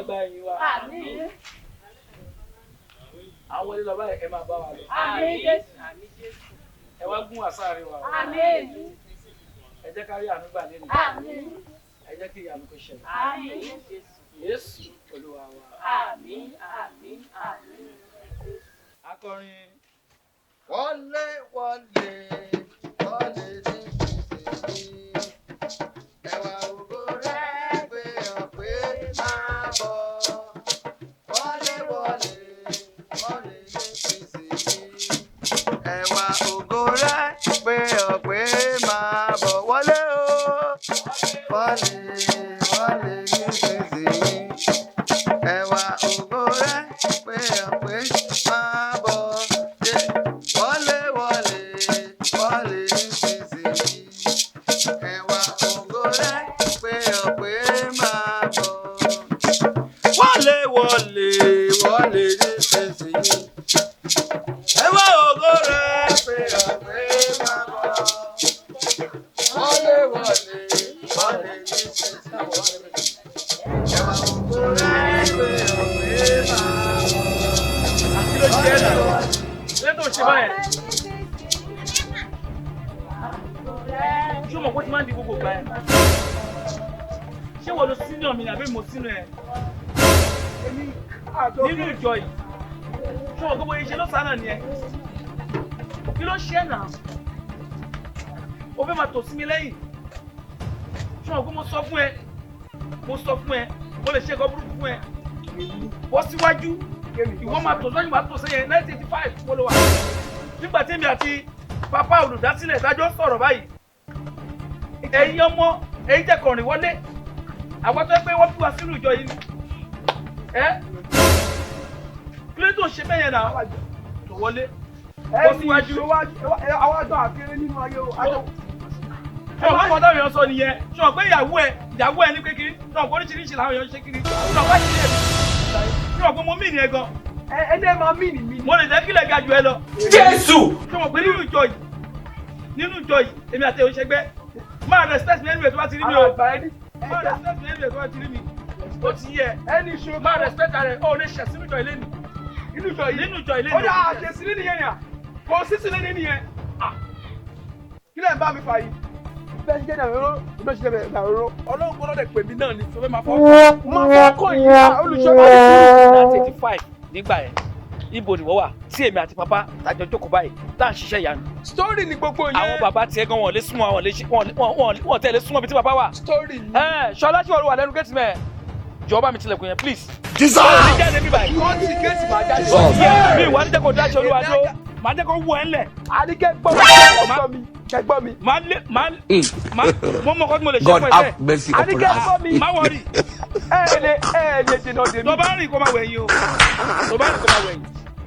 gba ẹ̀yìn wa. Àmín. Àwọn ilé lọ́ba ẹ máa bá wa lọ. Àmín Jésù. Ẹ wá gún àsáàrí wa. Àmín. Ẹ jẹ́ ká rí àánú gbà lẹ́nu. Àmín. Ẹ jẹ́ kí ìyanu kó ṣẹlẹ̀. Àmín. Jésù Olúwa wa. Àmín, àmín, àmín. Akọrin. Wọlé wọlé wọlé ní ìsinmi. Ẹwà ògo rẹ̀ pé ọ̀pẹ máa bọ̀. Wọlé wọlé wọlé ní ìsinmi. Ẹwà ògo rẹ̀ pé ọ̀pẹ máa bọ̀. Wọlé o. Wọlé wọlé ní ìsinmi. Ẹwà ògo rẹ̀ pé ọ̀pẹ máa bọ̀. Wọlé wọlé wọlé nísinsìnyí. Ẹwà ògo rẹ̀ pé ọ̀pẹ máa bọ̀. Wọlé wọlé wọlé nísinsìnyí. Ẹwà ògo rẹ̀ pé ọ̀pẹ máa bọ̀. Wọlé wọlé wọlé nísinsìnyí. Ẹwà ògo rẹ̀ pé ọ̀pẹ máa bọ̀. Àti ló ṣe é náà. Lẹ́tọ̀ ṣe báyẹn. Ṣé o mọ̀ pé ó ti máa ń di gbogbo ìgbà yẹn? Ṣé wọ́n lo senior mi ni àbí mo sínú ẹ̀? Nínú ìjọ yìí. Ṣé o mọ̀ pé bóyá iṣẹ́ ló sáà ni ẹ? Kí ló ṣe é náà? O fẹ́ máa tò sí mi lẹ́yìn. Ṣé o mọ̀ pé mo sọ fún ẹ? Mo sọ fún ẹ. Mo lè ṣe ẹ̀kọ́ burúkú fún ẹ. Bọ́ síwájú. Ìwọ máa tò sọ́yìn máa tò sẹ́yìn 1985 mo lọ wà. Nígbà tí èmi àti pápá olùdásílẹ̀ ìdájọ́ sọ̀rọ̀ báyìí. Ẹ̀yin ọmọ ẹ̀yin jẹ́ kọrin wọlé. Àwọn tó ń pé wọ́n bí wa sínú ìjọ yìí ni. Kí ló tó ń ṣe bẹ́yẹn náà? Tó wọlé. Bọ́ síwájú. Àwọn àjọ àkéré nínú ayé o. Ṣé ọ̀pọ̀ ọmọdé èèyàn sọ nìyẹn? Ṣé ọ̀pọ̀ ìyàwó ẹ ní pé kiri? Ṣé ọ̀pọ̀ oríṣiríṣi làwọn èèyàn ṣe kiri? Ṣé ọ̀pọ̀ ìṣẹ̀lẹ̀ mi? Ṣé ọ̀pọ̀ mo mí ni ẹ gan? Ẹni ẹ máa mí ni mí. Mo lè jẹ́ kílẹ̀ ga jù ẹ lọ. Jésù. Ṣé mo pé nínú ìjọ yìí èmi àti èèyàn ṣẹgbẹ́ máa respect mi anyway tó bá ti rí mi o. Máa respect mi anyway tó bá ti rí mi. Ó ti yẹ. Ẹni ṣo máa respect rẹ̀ ó lè ṣẹ̀ sínú ìjọ ilé ni. Inú ìjọ yìí. Nínú ìjọ ilé ni. Ó yà àṣẹ sílé nìyẹn yà. Kò sí sílé nìyẹn. Kí lẹ̀ ń bá mi fà yìí? Bẹ́ẹ̀ ṣe jẹ́ ìdàrúró, ìbẹ́ ṣe jẹ́ ìdàrúró. Ọlọ́run gbọ́dọ̀ dẹ̀ pè mí náà ni tó fẹ́ máa fọ́. Máa fọ́ kọ́ yìí olùṣọ́ máa ń sùn. 1985 nígbà yẹn ibo ni wọ́n wà tí èmi àti pápá tàjọ jókòó báyìí tá à ń ṣiṣẹ́ ìyanu. Story ni gbogbo yẹn. Àwọn bàbá tiẹ̀ gan wọn lè súnmọ́ wọn tẹ̀lé súnmọ́ bí tí bàbá wà. Story ni. Ṣọlá tí wọ́n wà lẹ́nu gẹ́tì mẹ́ẹ̀ jọba mi tilẹ̀kùn yẹn please. Jesus. Ní jáde mi báyìí. Kọ́ńtì gẹ̀ẹ́sì máa jáde. Mi ìwà ní jẹ́ kó dáṣọ olúwa dúró màá jẹ́ kó wú ẹ ńlẹ̀. Àdìgẹ́ gbọ́ mi. Kẹgbọ́ mi. Mo mọ̀ kọ́ tí mo lè ṣe God fún ẹ have sẹ́. mercy upon Àdìgẹ́ us. gbọ́ mi. Má wọrí. Ẹ lè dènà dèmí. Tó bá rìn kó máa wẹ̀yìn o. Tó bá rìn kó máa wẹ̀yìn.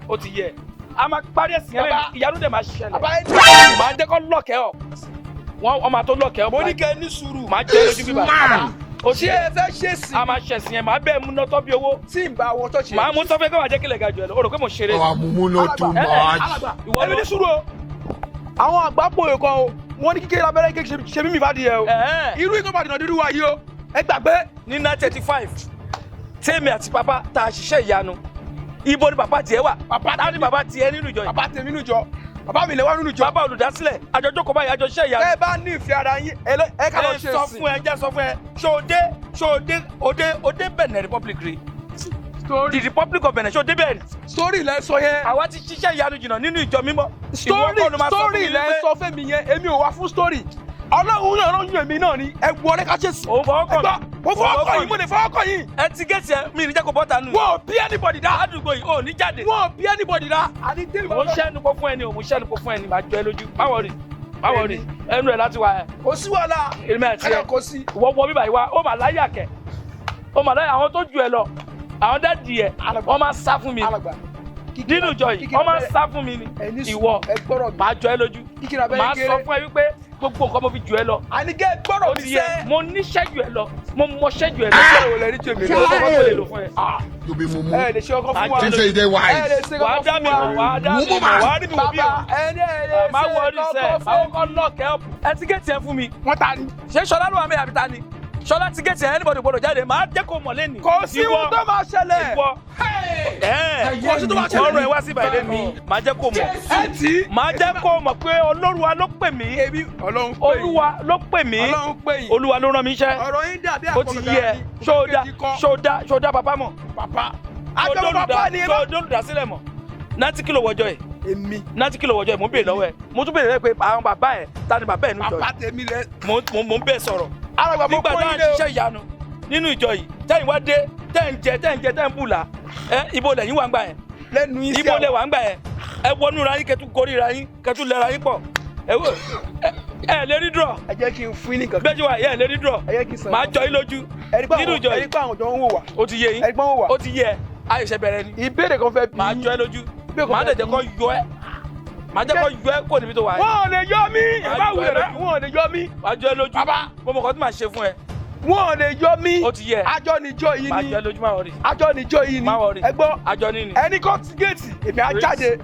Ó ti yẹ. A máa parí ẹ̀sìn yẹn lẹ́yìn ìyanu dẹ̀ máa ṣẹlẹ̀. Bàbá ẹ ní. Màá jẹ́ kó lọ́kẹ́ ọ̀. Wọ́n máa tó lọ́kẹ́ ọ̀. Mo ní kẹ́ ní sùúrù. Màá jẹ́ lójú bíbá. O Ṣé ẹ fẹ́ ṣe sí? A máa ṣẹ̀sìn yẹn màá bẹ́ẹ̀ mú nọ́tọ́ bí owó. Tí n bá wọ tọ́jú. Màá mú sọ́fẹ́ kó máa jẹ́ kílẹ̀ ga jù ẹ lọ. O rò pé mo ṣeré. Oh, I'm not too much. Ìwọ Ẹbí ní sùúrù o. Àwọn àgbà pòye kan o. Wọ́n ní kíkéré abẹ́rẹ́ kékeré ṣe mímì bá di ẹ o. Irú ìtọ́ bá dìnnà dúdú wa yìí o. Ẹ gbàgbé. Ní 1935 tèmi àti bàbá tá a ṣiṣẹ́ ìyanu ibo ni bàbá tiẹ̀ wà. Bàbá ni bàbá tiẹ̀ nínú ìjọ yìí. Bàbá tèmi nínú ìjọ. Bàbá mi lè wá nínú ìjọ. Bàbá olùdásílẹ̀ àjọ jókòó báyìí àjọ ṣiṣẹ́ ìyanu. Ẹ bá ní ìfẹ́ ara yín. Ẹ ká lọ ṣe sọ sí. fún ẹ jẹ́ sọ fún ẹ ṣòde Benin Republic rí. The Republic of Benin ṣòde bẹ́ẹ̀ rí. Story lẹ sọ yẹn. Àwa ti ṣiṣẹ́ ìyanu jìnnà nínú ìjọ mímọ́. Story lẹ sọ fún mi yẹn. Èmi ò wá fún story. Ọlọ́run náà ló yàn mí náà ni. Ẹ wọlé ká ṣe sí. Òun fọwọ́ kàn mí. Mo fọwọ́ kàn yín. Mo lè fọwọ́ kàn yín. Ẹ ti gẹ̀ẹ́sì ẹ mi ní jẹ́ kó bọ́ta nù. Wọ́n ò bí anybody dá. Àdúgbò yìí ò ní jáde. Wọ́n ò bí anybody dá. Mo ń ṣẹ́nu kó fún ẹni o mo ń ṣẹ́nu kó fún ẹni màá jọ ẹ lójú. Má wọrí ẹnu ẹ láti wá ẹ. Kò sí wàhálà. Èmi àti ẹ kò sí. ìwọ wọ bíbá yìí wá ó mà láyà kẹ ó mà láyà àwọn tó ju ẹ lọ àwọn dádì ẹ wọ́n máa sá fún mi nínú ìjọ yìí wọ́n máa sá fún mi ni ìwọ màá jọ ẹ lójú màá sọ fún ẹ wípé gbogbo nǹkan mo fi jù ẹ lọ. Àníkẹ́ gbọ́dọ̀ mi sẹ́. mo níṣẹ́ jù ẹ lọ mo mọṣẹ́ jù ẹ lọ. ṣé o lè rí tèmi lọ. ọkọ tó lè lò fún ẹ. You be mumu. Ẹ lè ṣe ọkọ fún wa. You say you dey wise. Ẹ lè ṣe ọkọ fún wa. wàá dá mi mọ̀ wàá dá mi mọ̀ wàá rí mi wò bí o. Bàbá ẹni ẹ lè ṣe má wọrí sẹ ọkọ àwọn fún kan lọ́ọ̀kẹ́ ẹ ti gé tiẹ̀ fún mi. wọn ta ni. ṣé Ṣọlá ló wà mí àbí ta ni. Ṣọlá ti gẹ̀ẹ́sì anybody gbọ́dọ̀ jáde máa jẹ́ kó mọ̀ lẹ́nu. Kò sí ohun tó máa ṣẹlẹ̀. Kò sí tó máa ṣẹlẹ̀. Ọ̀rọ̀ ẹ wá sí ìbàdàn mi máa jẹ́ kó mọ̀. Ẹ tí. Máa jẹ́ kó mọ̀ pé Olúwa ló pè mí. Ọlọ́run pè yín. Olúwa ló pè mí. Ọlọ́run pè yín. Olúwa ló rán mi iṣẹ́. Ọ̀rọ̀ yín dàbí Ó ti yẹ ṣó dá bàbá mọ̀. Papa. Àjọ bàbá ni ẹ bá. Ṣó olùdásílẹ̀ mọ̀. 90 kilo wọjọ́ ẹ̀. Èmi. 90 kilo wọjọ́ ẹ̀ mo ń béèrè lọ́wọ́ ẹ̀. Mo tún béèrè pé àwọn bàbá ẹ̀ ta ni bàbá ẹ̀ nínú ìjọ yìí. Bàbá tèmi rẹ. Mo ń bẹ̀ sọ̀rọ̀. Alàgbà mo Nígbà kọ́ tá à yín ń lé o. ṣiṣẹ́ ìyanu nínú ìjọ yìí tẹ́yìn wá dé tẹ́ ń bùlà ibo lẹ́yìn wà ń gbà yẹn. Lẹ́nu yín sí Ibo lẹ wà ń gbà yẹn. Ẹ wọnú ra yín kẹtù gorí ra yín kẹtù lẹ́ra yín pọ̀. Ẹ lè rí dùrọ̀. Ẹ jẹ́ kí n fún yín nìkan. Bẹ́ẹ̀ wà ẹ lè rí dùrọ̀. Ẹ jẹ́ kí n sọ. Màá jọ yín lójú. Nínú ìjọ yìí. Ẹni pé àwọn ọ̀dọ́ ń wò wá. Ó ti yé yín. Ẹni pé wọ́n wò wá. Ó ti yé ẹ. Àìṣẹ́ bẹ̀rẹ̀ ni. Ìbéèrè kan fẹ́ bí. Màá jọ ẹ lójú. Màá dẹ̀ jẹ́ kó yọ ẹ́. Màá jẹ́ kó yọ ẹ́ kó níbi tó wà yẹn. Wọ́n ò lè yọ mí. Ẹ bá wulẹ̀ rẹ̀. Wọ́n ò lè yọ mí. Màá jọ ẹ lójú. Bàbá. Mo mọ̀ kọ́ tí màá ṣe fún ẹ. Wọ́n ò lè yọ mí. Ó ti yẹ. Àjọ níjọ yìí Màá ni. jọ ẹ lójú máa wọrí. Àjọ níjọ yìí ni. Má wọrí. Ẹ gbọ́. Àjọ ní ni. Ẹni kọ́ ti géètì. Èmi á jáde.